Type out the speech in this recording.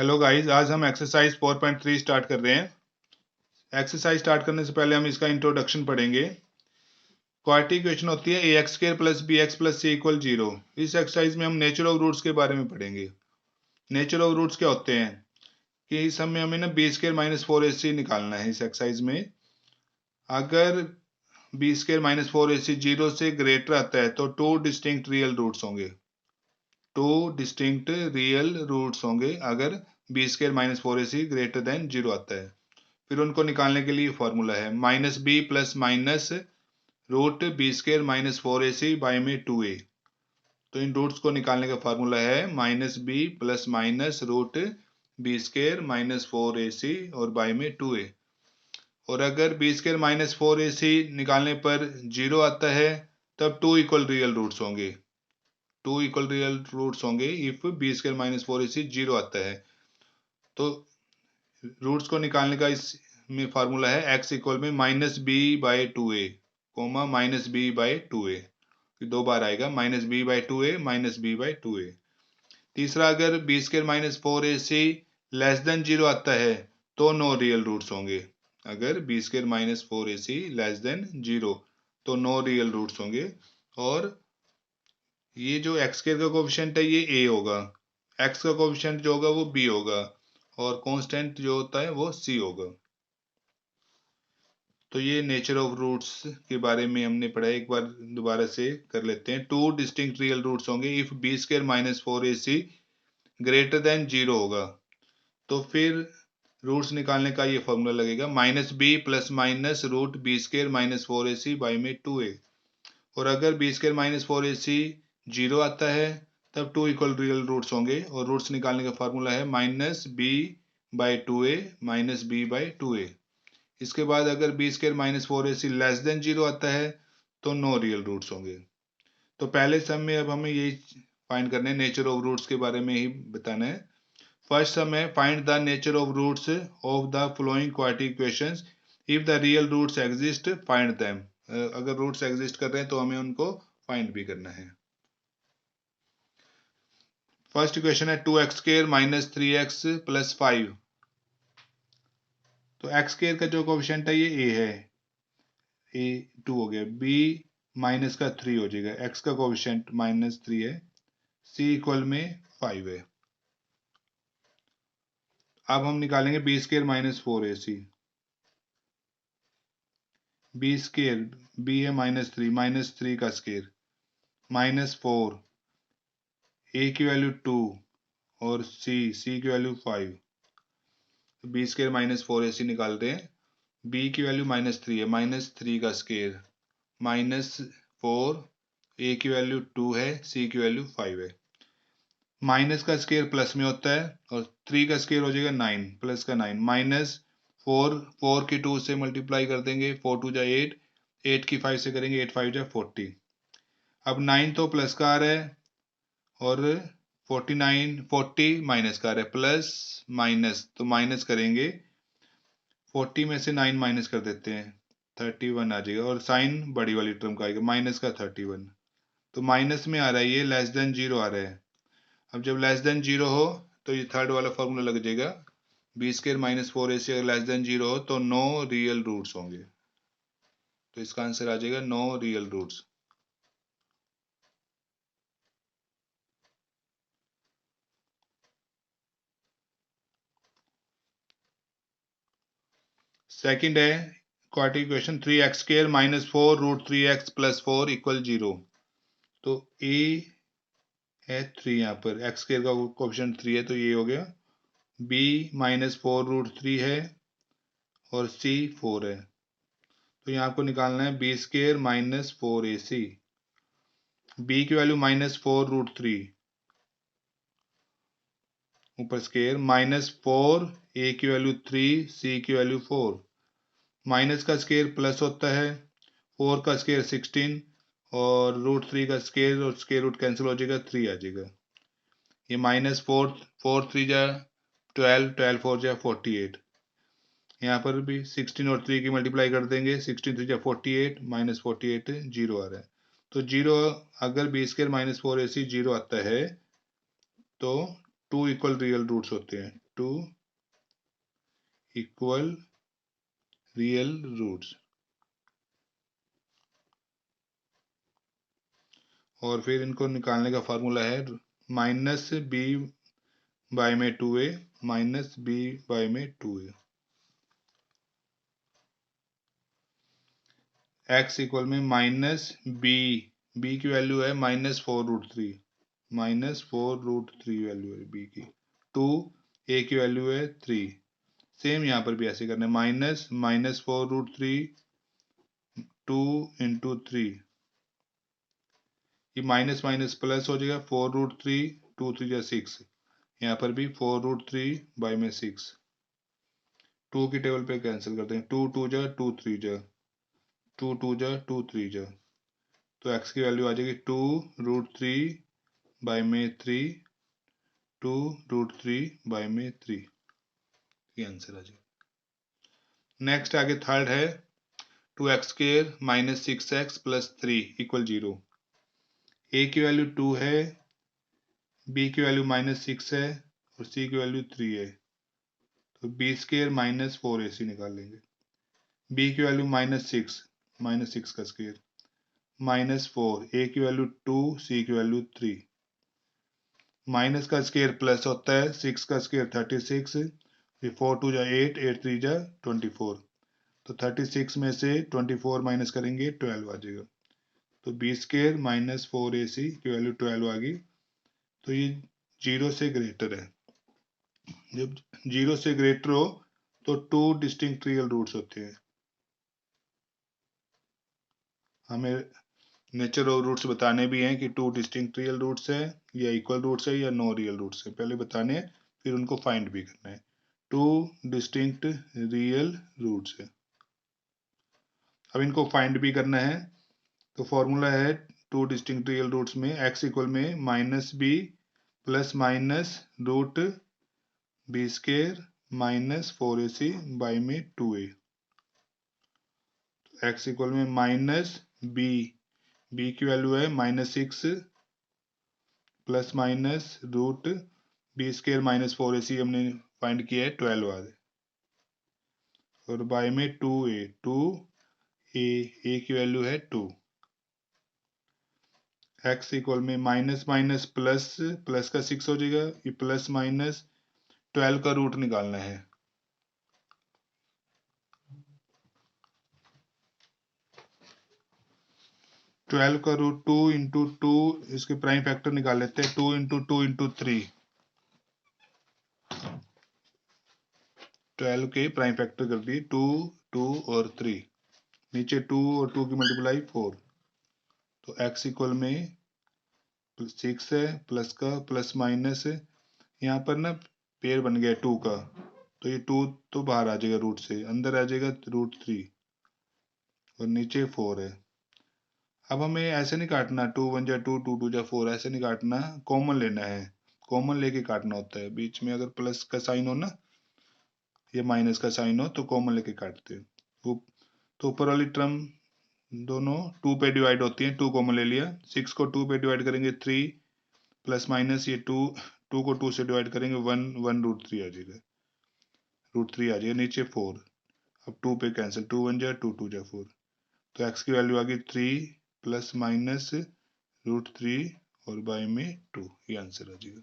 Hello guys, आज हम exercise 4.3 start कर रहे हैं। एक्सरसाइज स्टार्ट करने से पहले हम इसका इंट्रोडक्शन पढ़ेंगे। क्वाड्रेटिक इक्वेशन होती है ax square plus bx plus c equal 0। इस एक्सरसाइज में हम नेचर ऑफ रूट्स के बारे में पढ़ेंगे। नेचर ऑफ रूट्स क्या होते हैं कि इस समय हमें ना b स्क्वायर माइनस 4ac निकालना है। इस एक्सरसाइज में अगर b स्क्वायर माइनस 4ac 0 से ग्रेटर आता है तो टू डिस्टिंक्ट रियल रूट्स होंगे। टू डिस्टिंक्ट रियल रूट्स होंगे अगर b square minus 4ac greater than 0 आता है। फिर उनको निकालने के लिए फॉर्मूला है minus b plus minus root b square minus 4ac by में 2a। तो इन रूट्स को निकालने का फॉर्मूला है minus b plus minus root b square minus 4ac और बाय में 2a। और अगर बी स्क्वायर माइनस 4ac निकालने पर 0 आता है तब टू इक्वल रियल रूट्स होंगे। टू इक्वल रियल रूट्स होंगे if b square minus 4ac 0 आता है। तो रूट्स को निकालने का इस में फार्मूला है x इक्वल में minus b by 2a comma minus b by 2a। दो बार आएगा minus b by 2a minus b by 2a। तीसरा, अगर b square minus 4ac less than 0 आता है तो नो रियल रूट्स होंगे। अगर b square minus 4ac less than 0 तो नो रियल रूट्स होंगे। और ये जो एक्स स्क्वायर का कोफिशिएंट है ये a होगा, x का कोफिशिएंट जो होगा वो b होगा और कांस्टेंट जो होता है वो c होगा। तो ये नेचर ऑफ रूट्स के बारे में हमने पढ़ा है, एक बार दोबारा से कर लेते हैं। टू डिस्टिंक्ट रियल रूट्स होंगे if b square minus 4ac greater than 0 होगा। तो फिर रूट्स निकालने का ये फॉर्मूला लगेगा minus b plus minus root b square minus 4ac by में 2a। और अगर बी स्क्वायर माइनस 4ac 0 आता है तब टू इक्वल रियल रूट्स होंगे और रूट्स निकालने का फॉर्मूला है minus b by 2a minus b by 2a। इसके बाद अगर b square minus 4ac less than 0 आता है तो नो रियल रूट्स होंगे। तो पहले सम में अब हमें यही फाइंड करना है, नेचर ऑफ रूट्स के बारे में ही बताना है। फर्स्ट सम है find the nature of roots of the following quadratic equations if the real roots exist find them. अगर रूट्स एग्जिस्ट कर रहे हैं तो हमें उनको फाइंड भी करना है। फर्स्ट इक्वेशन है 2x square minus 3x plus 5। तो x स्क्वायर का जो कोफिशिएंट है ये a है, a 2 हो गया, b माइनस का 3 हो जाएगा, x का कोफिशिएंट माइनस 3 है, c इक्वल में 5 है। अब हम निकालेंगे b square minus 4ac। b square b है माइनस 3 का स्क्वायर माइनस 4, a की वैल्यू 2 और c की वैल्यू 5। तो बी स्क्वायर माइनस 4ac निकाल रहे हैं। b की वैल्यू माइनस 3 है, माइनस 3 का स्क्वायर माइनस 4, a की वैल्यू 2 है, c की वैल्यू 5 है। माइनस का स्क्वायर प्लस में होता है और 3 का स्क्वायर हो जाएगा 9, प्लस का 9 माइनस 4 की 2 से मल्टीप्लाई कर देंगे, 4 2 जा 8, 8 की 5 से करेंगे, 8 5 जा 40। अब 9 तो प्लस का आ रहा है और 40 माइनस का आ रहा है, प्लस माइनस तो माइनस करेंगे, 40 में से 9 माइनस कर देते हैं, 31 आ जाएगा और साइन बड़ी वाली टर्म का आएगा माइनस का 31। तो माइनस में आ रहा है, ये लेस देन 0 आ रहा है। अब जब लेस देन 0 हो तो ये थर्ड वाला फॉर्मूला लग जाएगा, बी स्क्वायर माइनस 4ac अगर लेस देन 0 हो तो नो रियल रूट्स होंगे। तो इसका आंसर आ जाएगा नो रियल रूट्स। सेकंड है quadratic equation 3x square minus 4 root 3x plus 4 equal 0। तो a है 3, यहाँ पर x स्क्वायर का कोएफिशिएंट 3 है तो ये हो गया, b माइनस 4 रूट 3 है और c 4 है। तो यहाँ आपको निकालना है b square minus 4ac। b की वैल्यू माइनस 4 रूट 3 ऊपर स्क्वायर माइनस 4, a की वैल्यू 3, c की वैल्यू 4। माइनस का स्क्वायर प्लस होता है, 4 का स्क्वायर 16 और रूट 3 का स्क्वायर और स्क्वायर रूट कैंसिल हो जाएगा, 3 आ जाएगा। ये माइनस 4 4 3 जा 12, 12 4 जा 48। यहाँ पर भी 16 और 3 की मल्टीप्लाई कर देंगे, 16 3 जा 48 माइनस 48 0 आ रहा है। तो 0 अगर बी स्क्वायर माइनस 4ac 0 आता है तो 2 इक्वल रियल रूट्स होते हैं, 2 इक्वल रियल रूट्स। और फिर इनको निकालने का फार्मूला है माइनस बी बाय में 2a माइनस बी बाय में 2a। x इक्वल में माइनस बी की वैल्यू है -4√3, -4√3 वैल्यू है बी की। 2 a की वैल्यू है 3। सेम यहाँ पर भी ऐसे करना है, -4√3 2 इंटू 3, ये माइनस माइनस प्लस हो जाएगा, 4√3 2 3 जा 6, यहाँ पर भी 4√3 बाय में 6। 2 की टेबल पे कैंसिल करते हैं, 2 2 जा 2 3 जा 2 2 जा 2 3 जा, तो x की वैल्यू आ जाएगी 2√3 बाय में 3, 2√3 बाय में 3, ये आंसर आ जाएगा। नेक्स्ट आगे थर्ड है 2x² minus 6x plus 3 equal 0। a की वैल्यू 2 है, b की वैल्यू -6 है और c की वैल्यू 3 है, तो b² माइनस 4ac निकाल लेंगे। b की वैल्यू -6 का स्क्वायर, -4, a की वैल्यू 2, c की वैल्यू 3, माइनस का स्क्वायर प्लस होता है, 6 का स्क्वायर 36, 4 2 जा 8, 8 3 जा 24, तो 36 में से 24 माइनस करेंगे 12 आ जाएगा, तो b² माइनस 4ac की वैल्यू 12 आ गई। तो ये 0 से ग्रेटर है। जब 0 से ग्रेटर हो तो 2 डिस्टिंक्ट रियल रूट्स होते हैं। हमें नेचर ऑफ रूट्स बताने भी हैं कि 2 डिस्टिंक्ट रियल रूट्स है या इक्वल रूट्स है या नो रियल रूट्स है, पहले बताने हैं फिर उनको फाइंड भी करना है। 2 डिस्टिंक्ट रियल रूट्स है, अब इनको फाइंड भी करना है। तो फॉर्मूला है 2 डिस्टिंक्ट रियल रूट्स में x इक्वल में -b plus minus root b² minus 4ac by में 2a। x इक्वल में b की वैल्यू है -6 plus minus root b² minus 4ac हमने फाइंड किया है 12 आ, और बाय में 2a की वैल्यू है 2। x इक्वल में माइनस माइनस प्लस, प्लस का 6 हो जाएगा, ये प्लस माइनस 12 का रूट निकालना है। ट्वेल्व का रूट 2 इंटू 2, इसके प्राइम फैक्टर निकाल लेते हैं, 2 इंटू 2 इंटू 3, 12 के प्राइम फैक्टर कर दिए 2 2 और 3, नीचे 2 और 2 की मल्टीप्लाई 4, तो x इक्वल में 6 है, प्लस का प्लस माइनस है, यहाँ पर ना पेयर बन गया 2 का, तो ये 2 तो बाहर आ जाएगा रूट से, अंदर आ जाएगा √3 और नीचे 4 है। अब हमें ऐसे नहीं काटना 2 1 जा 2 2 2 जा 4, ऐसे नहीं काटना, कॉमन लेना है, कॉमन लेके काटना होता है। बीच में अगर प्लस का साइन हो ना या माइनस का साइन हो तो कॉमन लेके काटते हैं। तो ऊपर वाली टर्म दोनों 2 पे डिवाइड होती हैं, 2 कॉमन ले लिया, 6 को 2 पे डिवाइड करेंगे 3 प्लस माइनस ये 2 को 2 से डिवाइड करेंगे 1 1 √3 आ जाएगा, √3 आ जाएगा, नीचे 4, अब 2 पे कैंसिल, 2 1 जा 2 2 जा 4, तो x की वैल्यू आ गई 3 प्लस माइनस √3 और बाय में 2, ये आंसर आ जाएगा।